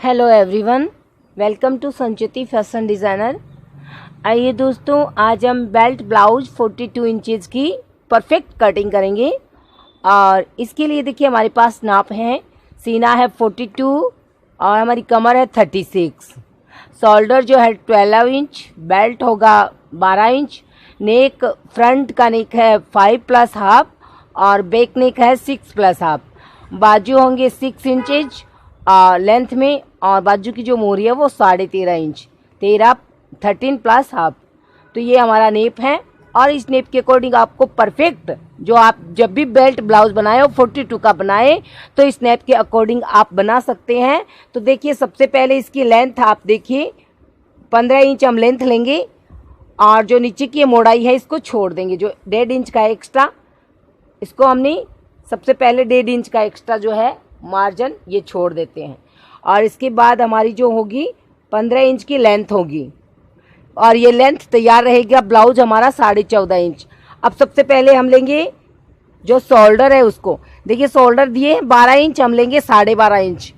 Hello everyone, welcome to Sanchiti fashion designer. आइए दोस्तों, आज हम बेल्ट ब्लाउज 42 इंचेस की परफेक्ट कटिंग करेंगे। और इसके लिए देखिए हमारे पास नाप है, सीना है 42 और हमारी कमर है 36, शोल्डर जो है 12 इंच, बेल्ट होगा 12 इंच, नेक फ्रंट का नेक है 5 प्लस हाफ और बैक नेक है 6 प्लस हाफ, बाजू होंगे 6 इंचेज लेंथ में और बाजू की जो मोहरी है वो 13.5 इंच, 13 प्लस हाफ। तो ये हमारा नेप है और इस नेप के अकॉर्डिंग आपको परफेक्ट जो आप जब भी बेल्ट ब्लाउज बनाए हो 42 का बनाए तो इस नेप के अकॉर्डिंग आप बना सकते हैं। तो देखिए सबसे पहले इसकी लेंथ आप देखिए 15 इंच हम लेंथ लेंगे और जो नीचे की मोड़ाई है इसको छोड़ देंगे, जो 1.5 इंच का एक्स्ट्रा इसको हमने सबसे पहले 1.5 इंच का एक्स्ट्रा जो है मार्जिन ये छोड़ देते हैं। और इसके बाद हमारी जो होगी 15 इंच की लेंथ होगी और ये लेंथ तैयार रहेगा ब्लाउज हमारा 14.5 इंच। अब सबसे पहले हम लेंगे जो शोल्डर है उसको, देखिए शोल्डर दिए 12 इंच, हम लेंगे 12.5 इंच,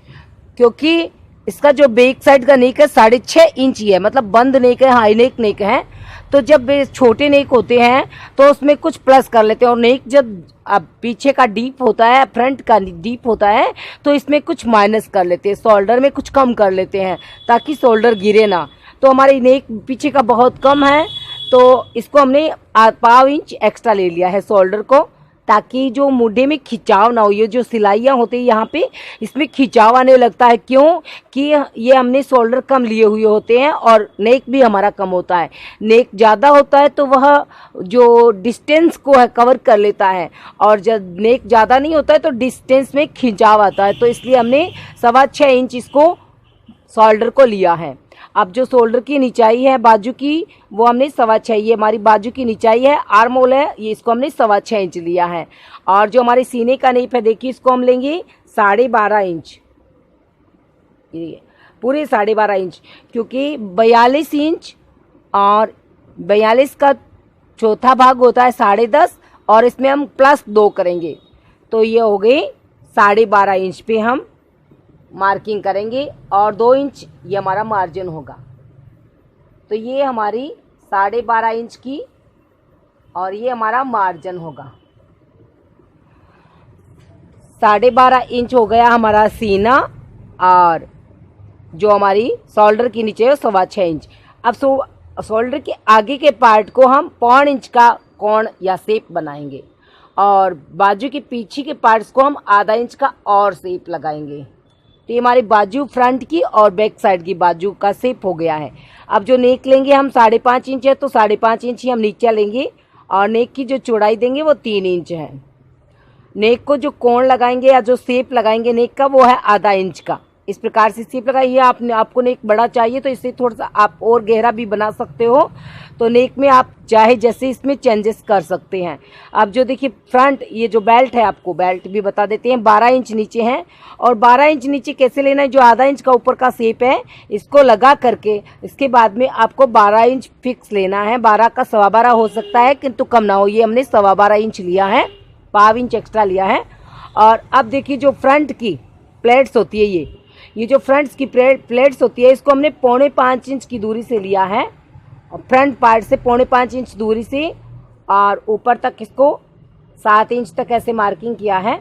क्योंकि इसका जो बैक साइड का नेक है 6.5 इंच ही है, मतलब बंद नेक है, हाई नेक है। तो जब छोटे नेक होते हैं तो उसमें कुछ प्लस कर लेते हैं और नेक जब अब पीछे का डीप होता है, फ्रंट का डीप होता है तो इसमें कुछ माइनस कर लेते हैं, शोल्डर में कुछ कम कर लेते हैं ताकि शोल्डर गिरे ना। तो हमारी नेक पीछे का बहुत कम है तो इसको हमने 0.5 इंच एक्स्ट्रा ले लिया है शोल्डर को, ताकि जो मुड्ढे में खिंचाव ना हो। ये जो सिलाइयाँ होती है यहाँ पे इसमें खिंचाव आने लगता है, क्यों कि ये हमने शोल्डर कम लिए हुए होते हैं और नेक भी हमारा कम होता है। नेक ज़्यादा होता है तो वह जो डिस्टेंस को है कवर कर लेता है और जब नेक ज़्यादा नहीं होता है तो डिस्टेंस में खिंचाव आता है। तो इसलिए हमने 6.25 इंच इसको शोल्डर को लिया है। अब जो शोल्डर की निचाई है बाजू की वो हमने 6.25, ये हमारी बाजू की निचाई है, आर्म होल है, ये इसको हमने 6.25 इंच लिया है। और जो हमारे सीने का नेप है देखिए इसको हम लेंगे 12.5 इंच, ये पूरे 12.5 इंच, क्योंकि 42 इंच और 42 का चौथा भाग होता है 10.5 और इसमें हम +2 करेंगे तो ये हो गई 12.5 इंच पे हम मार्किंग करेंगे और 2 इंच ये हमारा मार्जिन होगा। तो ये हमारी 12.5 इंच की और ये हमारा मार्जिन होगा। 12.5 इंच हो गया हमारा सीना और जो हमारी शोल्डर के नीचे है 6.25 इंच। अब शोल्डर के आगे के पार्ट को हम 0.5 इंच का कोण या शेप बनाएंगे और बाजू के पीछे के पार्ट्स को हम आधा इंच का और शेप लगाएंगे। तो ये हमारी बाजू फ्रंट की और बैक साइड की बाजू का शेप हो गया है। अब जो नेक लेंगे हम 5.5 इंच है तो 5.5 इंच ही हम नीचे लेंगे और नेक की जो चौड़ाई देंगे वो 3 इंच है। नेक को जो कोण लगाएंगे या जो शेप लगाएंगे नेक का वो है आधा इंच का। इस प्रकार से शेप लगाइए। आपको नेक बड़ा चाहिए तो इससे थोड़ा सा आप और गहरा भी बना सकते हो, तो नेक में आप चाहे जैसे इसमें चेंजेस कर सकते हैं। अब जो देखिए फ्रंट ये जो बेल्ट है, आपको बेल्ट भी बता देते हैं, 12 इंच नीचे है और 12 इंच नीचे कैसे लेना है, जो आधा इंच का ऊपर का शेप है इसको लगा करके इसके बाद में आपको 12 इंच फिक्स लेना है। 12 का 12.25 हो सकता है किंतु कम ना हो, ये हमने 12.25 इंच लिया है, 0.5 इंच एक्स्ट्रा लिया है। और अब देखिए जो फ्रंट की प्लेट्स होती है, ये जो फ्रंट्स की प्लेट्स होती है इसको हमने 4.25 इंच की दूरी से लिया है, फ्रंट पार्ट से 4.25 इंच दूरी से और ऊपर तक इसको 7 इंच तक ऐसे मार्किंग किया है।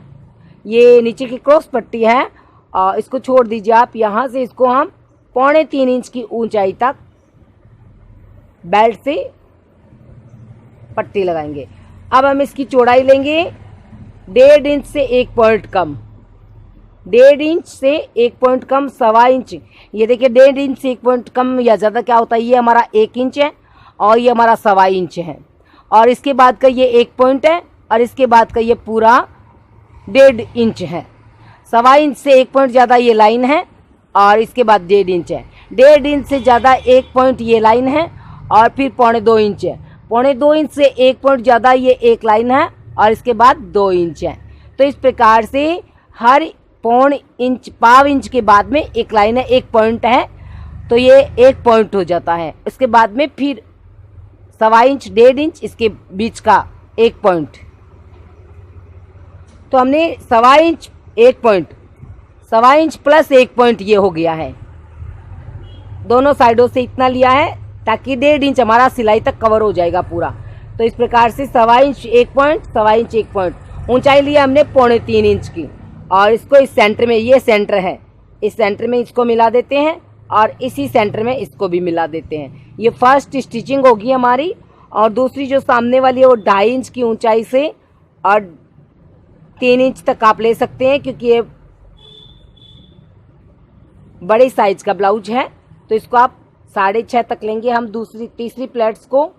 ये नीचे की क्रॉस पट्टी है और इसको छोड़ दीजिए आप, यहाँ से इसको हम 3.25 इंच की ऊंचाई तक बेल्ट से पट्टी लगाएंगे। अब हम इसकी चौड़ाई लेंगे 1.5 इंच से 1 पॉइंट कम, 1.5 इंच से 1 पॉइंट कम 1.25 इंच। ये देखिए 1.5 इंच से 1 पॉइंट कम या ज़्यादा क्या होता है, ये हमारा 1 इंच है और ये हमारा 1.25 इंच है और इसके बाद का ये 1 पॉइंट है और इसके बाद का ये पूरा 1.5 इंच है। 1.25 इंच से 1 पॉइंट ज़्यादा ये लाइन है और इसके बाद 1.5 इंच है। 1.5 इंच से ज़्यादा 1 पॉइंट ये लाइन है और फिर 0.25 इंच है। 0.25 इंच से 1 पॉइंट ज़्यादा ये एक लाइन है और इसके बाद 2 इंच है। तो इस प्रकार से हर 0.25 इंच के बाद में एक लाइन है, 1 पॉइंट है, तो ये 1 पॉइंट हो जाता है। इसके बाद में फिर 1.25 इंच, 1.5 इंच, इसके बीच का 1 पॉइंट। तो हमने 1.25 inch 1 point, 1.25 inch plus 1 point ये हो गया है। दोनों साइडों से इतना लिया है ताकि 1.5 इंच हमारा सिलाई तक कवर हो जाएगा पूरा। तो इस प्रकार से 1.25 इंच 1 पॉइंट, 1.25 इंच 1 पॉइंट ऊंचाई लिया हमने 3.25 इंच की। और इसको इस सेंटर में, ये सेंटर है, इस सेंटर में इसको मिला देते हैं और इसी सेंटर में इसको भी मिला देते हैं। ये फर्स्ट स्टिचिंग होगी हमारी। और दूसरी जो सामने वाली है वो 2.5 इंच की ऊंचाई से और 3 इंच तक आप ले सकते हैं, क्योंकि ये बड़े साइज का ब्लाउज है। तो इसको आप 6.5 तक लेंगे हम। दूसरी तीसरी प्लेट्स को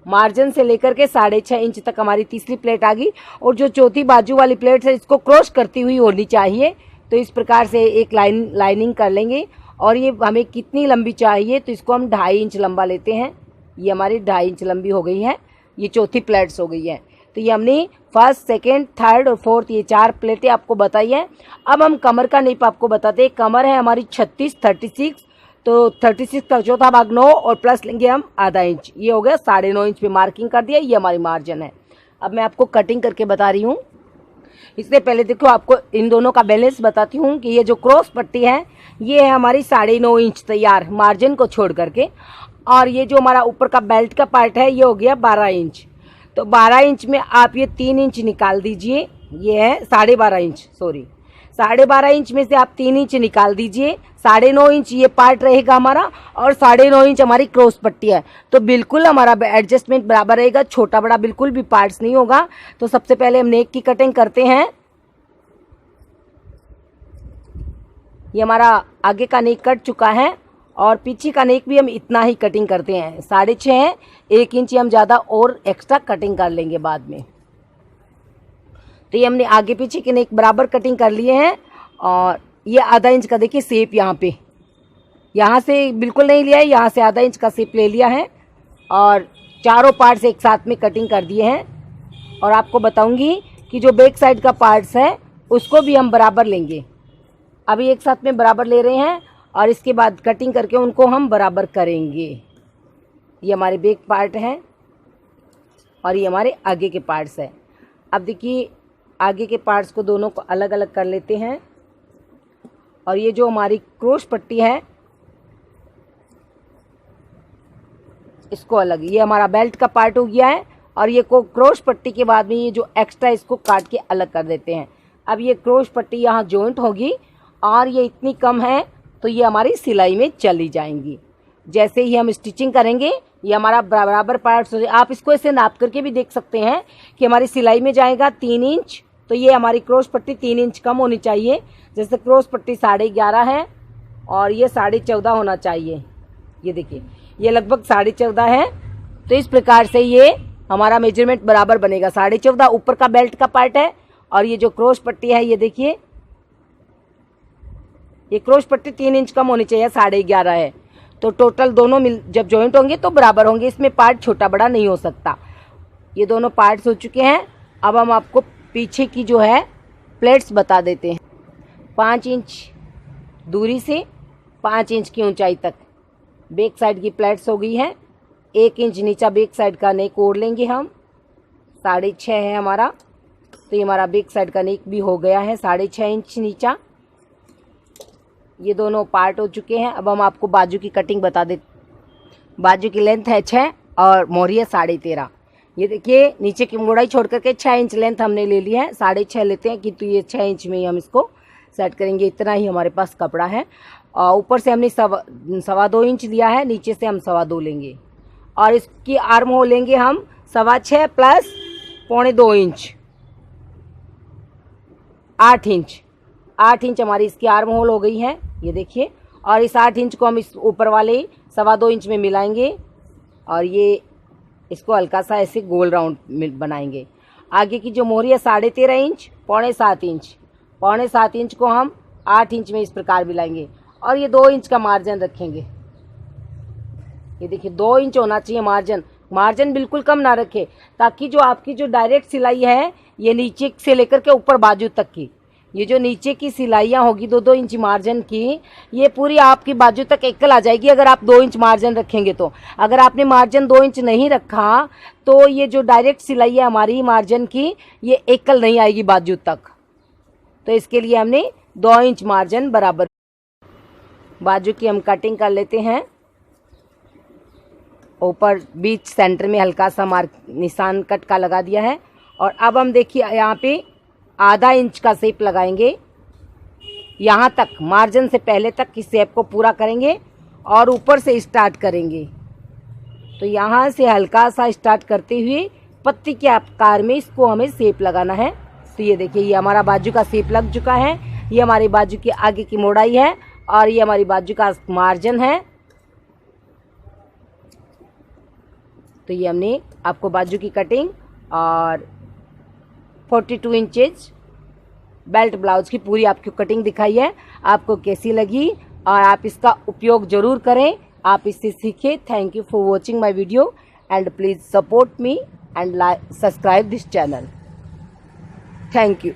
मार्जिन से लेकर के 6.5 इंच तक हमारी तीसरी प्लेट आ गई। और जो चौथी बाजू वाली प्लेट है इसको क्रॉस करती हुई होनी चाहिए। तो इस प्रकार से एक लाइनिंग कर लेंगे। और ये हमें कितनी लंबी चाहिए, तो इसको हम 2.5 इंच लंबा लेते हैं। ये हमारी 2.5 इंच लंबी हो गई है। ये चौथी प्लेट्स हो गई है। तो ये हमने फर्स्ट, सेकेंड, थर्ड और फोर्थ, ये 4 प्लेटें आपको बताई हैं। अब हम कमर का नेप आपको बताते हैं। कमर है हमारी 36, तो 36 का चौथा भाग 9 और प्लस लेंगे हम ½ इंच। ये हो गया 9.5 इंच पे मार्किंग कर दिया। ये हमारी मार्जिन है। अब मैं आपको कटिंग करके बता रही हूँ। इससे पहले देखो आपको इन दोनों का बैलेंस बताती हूँ कि ये जो क्रॉस पट्टी है ये है हमारी 9.5 इंच तैयार मार्जिन को छोड़ करके। और ये जो हमारा ऊपर का बेल्ट का पार्ट है ये हो गया 12 इंच। तो 12 इंच में आप ये 3 इंच निकाल दीजिए। ये है 12.5 इंच, सॉरी 12.5 इंच में से आप 3 इंच निकाल दीजिए। 9.5 इंच ये पार्ट रहेगा हमारा और 9.5 इंच हमारी क्रॉस पट्टी है। तो बिल्कुल हमारा एडजस्टमेंट बराबर रहेगा, छोटा बड़ा बिल्कुल भी पार्ट्स नहीं होगा। तो सबसे पहले हम नेक की कटिंग करते हैं। ये हमारा आगे का नेक कट चुका है और पीछे का नेक भी हम इतना ही कटिंग करते हैं। 6.5 है, 1 इंच हम ज़्यादा और एक्स्ट्रा कटिंग कर लेंगे बाद में। तो ये हमने आगे पीछे के नेक बराबर कटिंग कर लिए हैं। और ये ½ इंच का देखिए शेप यहाँ से बिल्कुल नहीं लिया है, यहाँ से ½ इंच का शेप ले लिया है और चारों पार्ट्स एक साथ में कटिंग कर दिए हैं। और आपको बताऊंगी कि जो बैक साइड का पार्ट्स है उसको भी हम बराबर लेंगे। अभी एक साथ में बराबर ले रहे हैं और इसके बाद कटिंग करके उनको हम बराबर करेंगे। ये हमारे बैक पार्ट है और ये हमारे आगे के पार्ट्स है। अब देखिए आगे के पार्ट्स को दोनों को अलग अलग कर लेते हैं। और ये जो हमारी क्रॉस पट्टी है इसको अलग, ये हमारा बेल्ट का पार्ट हो गया है। और ये को क्रॉस पट्टी के बाद में ये जो एक्स्ट्रा इसको काट के अलग कर देते हैं। अब ये क्रॉस पट्टी यहाँ जॉइंट होगी और ये इतनी कम है तो ये हमारी सिलाई में चली जाएंगी। जैसे ही हम स्टिचिंग करेंगे ये हमारा बराबर पार्ट्स हो जाए। आप इसको ऐसे नाप करके भी देख सकते हैं कि हमारी सिलाई में जाएगा 3 इंच। तो ये हमारी क्रॉस पट्टी 3 इंच कम होनी चाहिए। जैसे क्रॉस पट्टी 11.5 है और ये 14.5 होना चाहिए। ये देखिए ये लगभग 14.5 है। तो इस प्रकार से ये हमारा मेजरमेंट बराबर बनेगा। 14.5 ऊपर का बेल्ट का पार्ट है और ये जो क्रॉस पट्टी है ये देखिए ये क्रॉस पट्टी 3 इंच कम होनी चाहिए, 11.5 है। तो टोटल दोनों मिल जब जॉइंट होंगे तो बराबर होंगे, इसमें पार्ट छोटा बड़ा नहीं हो सकता। ये दोनों पार्ट्स हो चुके हैं। अब हम आपको पीछे की जो है प्लेट्स बता देते हैं। 5 इंच दूरी से 5 इंच की ऊंचाई तक बैक साइड की प्लेट्स हो गई है। 1 इंच नीचा बैक साइड का नेक ओढ़ लेंगे हम। 6.5 है हमारा, तो ये हमारा बैक साइड का नेक भी हो गया है 6.5 इंच नीचा। ये दोनों पार्ट हो चुके हैं। अब हम आपको बाजू की कटिंग बता देते। बाजू की लेंथ है 6 और मोहरी है 13.5। ये देखिए नीचे की मोड़ाई छोड़ करके 6 इंच लेंथ हमने ले ली है। 6.5 लेते हैं कि तो ये 6 इंच में ही हम इसको सेट करेंगे। इतना ही हमारे पास कपड़ा है। और ऊपर से हमने 2.25 इंच लिया है, नीचे से हम 2.25 लेंगे। और इसकी आर्म होल लेंगे हम 6.25 प्लस 2.25 इंच, 8 इंच। 8 इंच हमारी इसकी आर्म होल हो गई है, ये देखिए। और इस 8 इंच को हम इस ऊपर वाले 2.25 इंच में मिलाएंगे और ये इसको हल्का सा ऐसे गोल राउंड बनाएंगे। आगे की जो मोहरी है 13.5 इंच, 6.25 इंच, 6.25 इंच को हम 8 इंच में इस प्रकार मिलाएंगे और ये 2 इंच का मार्जिन रखेंगे। ये देखिए 2 इंच होना चाहिए मार्जिन। मार्जिन बिल्कुल कम ना रखे ताकि जो आपकी जो डायरेक्ट सिलाई है ये नीचे से लेकर के ऊपर बाजू तक की ये जो नीचे की सिलाइयाँ होगी 2-2 इंच मार्जिन की, ये पूरी आपकी बाजू तक एकल आ जाएगी अगर आप 2 इंच मार्जिन रखेंगे तो। अगर आपने मार्जिन 2 इंच नहीं रखा तो ये जो डायरेक्ट सिलाई है हमारी मार्जिन की ये एकल नहीं आएगी बाजू तक। तो इसके लिए हमने 2 इंच मार्जिन बराबर। बाजू की हम कटिंग कर लेते हैं। ऊपर बीच सेंटर में हल्का सा निशान कट का लगा दिया है। और अब हम देखिए यहाँ पे आधा इंच का शेप लगाएंगे। यहाँ तक मार्जिन से पहले तक की शेप को पूरा करेंगे और ऊपर से स्टार्ट करेंगे। तो यहाँ से हल्का सा स्टार्ट करते हुए पत्ती के आकार में इसको हमें शेप लगाना है। तो ये देखिए, ये हमारा बाजू का शेप लग चुका है। ये हमारी बाजू की आगे की मोड़ाई है और ये हमारी बाजू का मार्जिन है। तो ये हमने आपको बाजू की कटिंग और 42 इंचेज बेल्ट ब्लाउज की पूरी आपको कटिंग दिखाई है। आपको कैसी लगी और आप इसका उपयोग जरूर करें, आप इससे सीखें। Thank you for watching my video and please support me and subscribe this channel. Thank you.